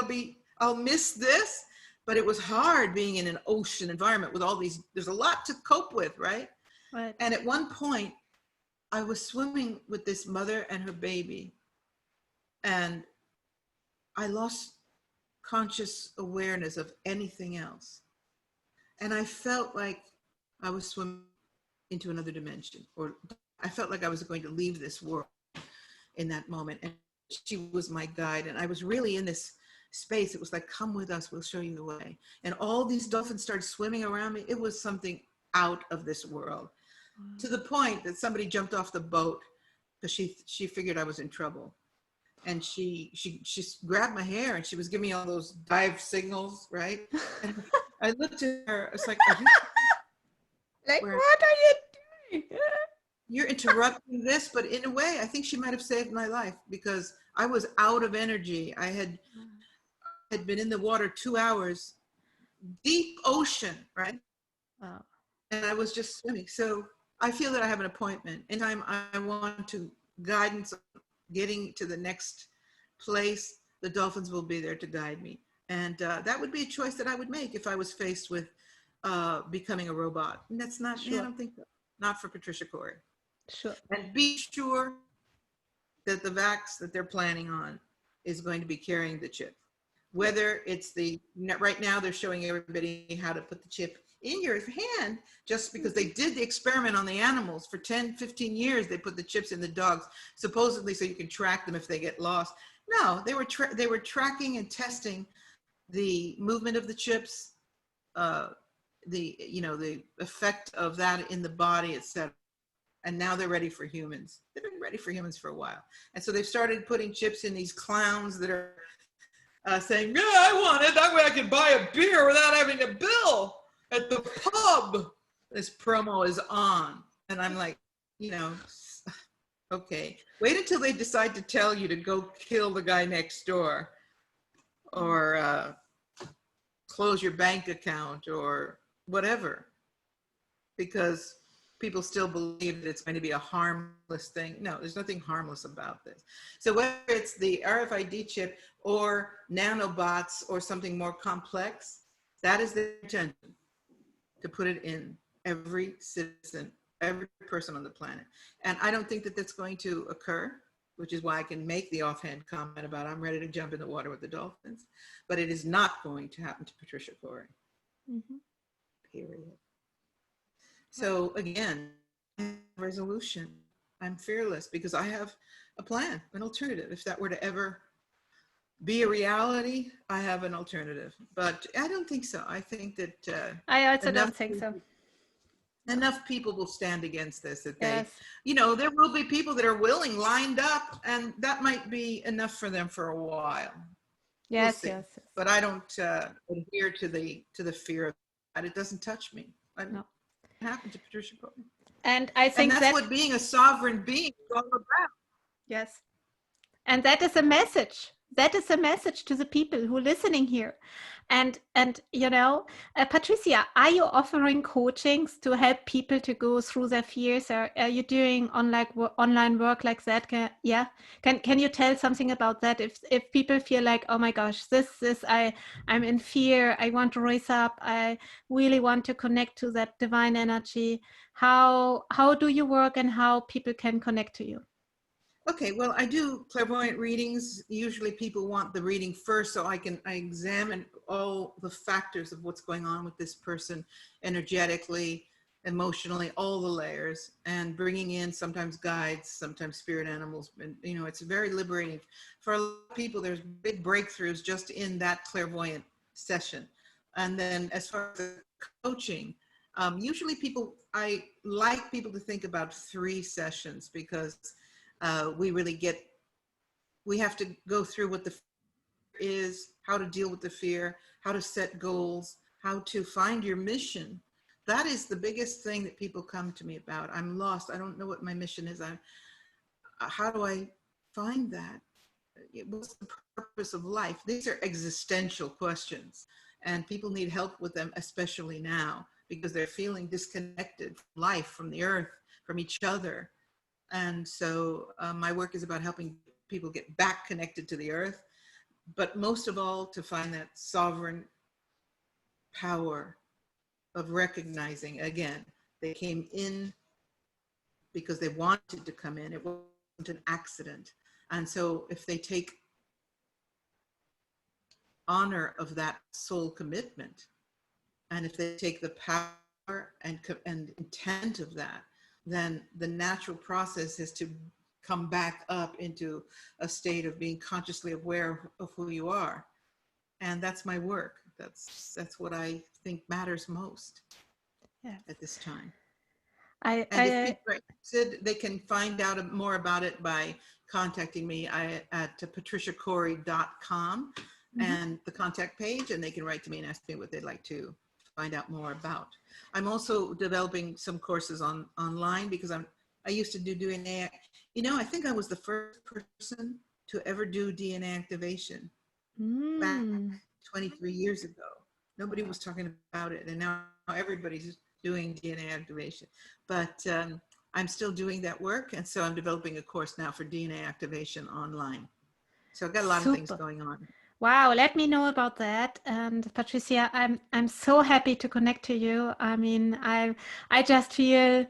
Speaker 2: I'll miss this. But it was hard being in an ocean environment with all these, there's a lot to cope with, right?
Speaker 1: Right.
Speaker 2: And at one point, I was swimming with this mother and her baby, and I lost conscious awareness of anything else. And I felt like I was swimming into another dimension, or I felt like I was going to leave this world in that moment. And she was my guide. And I was really in this space. It was like, come with us, we'll show you the way. And all these dolphins started swimming around me. It was something out of this world, to the point that somebody jumped off the boat because she figured I was in trouble. And she grabbed my hair, and she was giving me all those dive signals, right? And I looked at her, it's like, are you
Speaker 1: Like, what are you doing?
Speaker 2: You're interrupting this? But in a way, I think she might have saved my life, because I was out of energy. I had been in the water 2 hours, deep ocean, right?
Speaker 1: Wow.
Speaker 2: And I was just swimming. So I feel that I have an appointment. Anytime I want to guidance getting to the next place, the dolphins will be there to guide me. And that would be a choice that I would make if I was faced with becoming a robot. And that's not,
Speaker 1: Sure.
Speaker 2: I don't think so. Not for Patricia Cori.
Speaker 1: Sure.
Speaker 2: And be sure that the vax that they're planning on is going to be carrying the chip. Whether it's right now they're showing everybody how to put the chip in your hand, just because they did the experiment on the animals for 10, 15 years. They put the chips in the dogs, supposedly so you can track them if they get lost. No, they were tracking and testing the movement of the chips, the effect of that in the body, etc. And now they're ready for humans. They've been ready for humans for a while. And so they've started putting chips in these clowns that are saying, yeah, I want it. That way I can buy a beer without having a bill at the pub. This promo is on. And I'm like, you know, okay. Wait until they decide to tell you to go kill the guy next door, or close your bank account, or whatever, because people still believe that it's going to be a harmless thing. No, there's nothing harmless about this. So whether it's the RFID chip or nanobots or something more complex, that is the intention, to put it in every citizen, every person on the planet. And I don't think that that's going to occur, which is why I can make the offhand comment about I'm ready to jump in the water with the dolphins. But it is not going to happen to Patricia Cori. Mm-hmm. Period. So again, resolution. I'm fearless because I have a plan, an alternative. If that were to ever be a reality, I have an alternative. But I don't think so. I think that
Speaker 1: I also don't think so.
Speaker 2: Enough people will stand against this that they,
Speaker 1: Yes.
Speaker 2: you know, there will be people that are willing, lined up, and that might be enough for them for a while.
Speaker 1: Yes,
Speaker 2: we'll
Speaker 1: yes.
Speaker 2: But I don't adhere to the fear of that. It doesn't touch me.
Speaker 1: No.
Speaker 2: What happened to Patricia Cori?
Speaker 1: And I think
Speaker 2: that's what being a sovereign being is all about.
Speaker 1: Yes. And that is a message. That is a message to the people who are listening here. And you know, Patricia, are you offering coachings to help people to go through their fears? Or are you doing online work like that? Can you tell something about that? If people feel like, oh my gosh, I'm in fear, I want to raise up, I really want to connect to that divine energy. How do you work, and how people can connect to you?
Speaker 2: Okay, well, I do clairvoyant readings. Usually people want the reading first so I examine all the factors of what's going on with this person energetically, emotionally, all the layers, and bringing in sometimes guides, sometimes spirit animals. And, you know, it's very liberating. For a lot of people, there's big breakthroughs just in that clairvoyant session. And then as far as the coaching, usually I like people to think about 3 sessions, because we have to go through what the fear is, how to deal with the fear, how to set goals, how to find your mission. That is the biggest thing that people come to me about. I'm lost. I don't know what my mission is. How do I find that? What's the purpose of life? These are existential questions, and people need help with them, especially now, because they're feeling disconnected from life, from the earth, from each other. And so my work is about helping people get back connected to the earth, but most of all, to find that sovereign power of recognizing, again, they came in because they wanted to come in. It wasn't an accident. And so if they take honor of that soul commitment, and if they take the power and intent of that, then the natural process is to come back up into a state of being consciously aware of who you are. And that's my work. That's what I think matters most at this time. If people are interested, they can find out more about it by contacting me at patriciacori.com and the contact page, and they can write to me and ask me what they'd like to find out more about. I'm also developing some courses online, because I used to do DNA. You know, I think I was the first person to ever do DNA activation back 23 years ago. Nobody was talking about it, and now everybody's doing DNA activation. But I'm still doing that work, and so I'm developing a course now for DNA activation online. So I've got a lot of things going on.
Speaker 1: Wow, let me know about that. And Patricia, I'm so happy to connect to you. I mean, I just feel,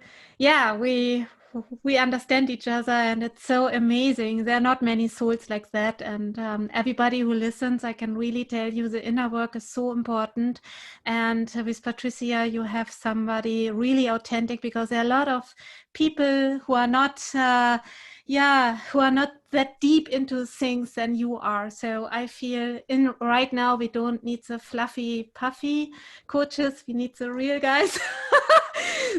Speaker 1: we understand each other, and it's so amazing. There are not many souls like that, and everybody who listens, I can really tell you the inner work is so important. And with Patricia, you have somebody really authentic, because there are a lot of people who are not who are not that deep into things than you are. So I feel right now we don't need the fluffy puffy coaches, we need the real guys.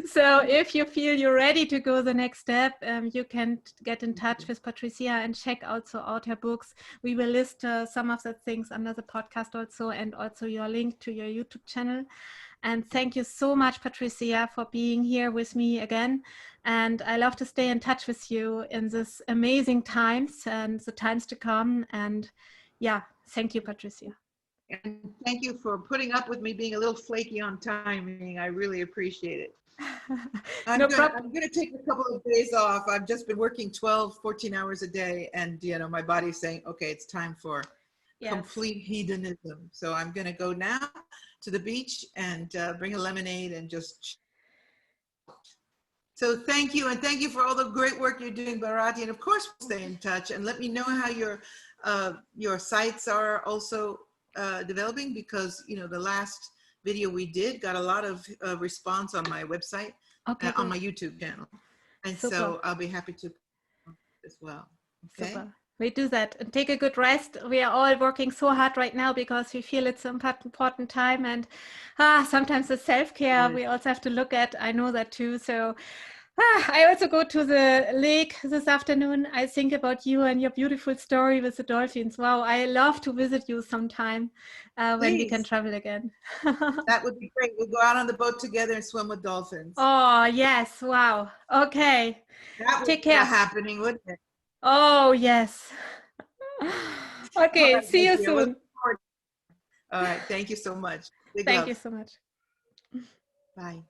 Speaker 1: So if you feel you're ready to go the next step, you can get in touch with Patricia and check also out her books. We will list some of the things under the podcast also, and also your link to your YouTube channel. And thank you so much, Patricia, for being here with me again. And I love to stay in touch with you in this amazing times and the times to come. And yeah, thank you, Patricia.
Speaker 2: And thank you for putting up with me being a little flaky on timing. I really appreciate it.
Speaker 1: No problem.
Speaker 2: I'm gonna take a couple of days off. I've just been working 12, 14 hours a day, and my body's saying, okay, it's time for complete hedonism. So I'm gonna go now to the beach and bring a lemonade and just. So thank you, and thank you for all the great work you're doing, Bharati. And of course, we'll stay in touch, and let me know how your sites are also developing, because the last video we did got a lot of response on my website, on my YouTube channel, and super. So I'll be happy to as well. Okay.
Speaker 1: Super. We do that and take a good rest. We are all working so hard right now because we feel it's an important time, and sometimes the self-care we also have to look at. I know that too. So I also go to the lake this afternoon. I think about you and your beautiful story with the dolphins. Wow, I love to visit you sometime when we can travel again.
Speaker 2: That would be great. We'll go out on the boat together and swim with dolphins.
Speaker 1: Oh, yes. Wow. Okay.
Speaker 2: That would
Speaker 1: Take
Speaker 2: be
Speaker 1: care.
Speaker 2: happening, wouldn't it?
Speaker 1: Oh, yes. Okay, right, see you soon.
Speaker 2: All right, thank you so much.
Speaker 1: Thank you so much.
Speaker 2: Bye.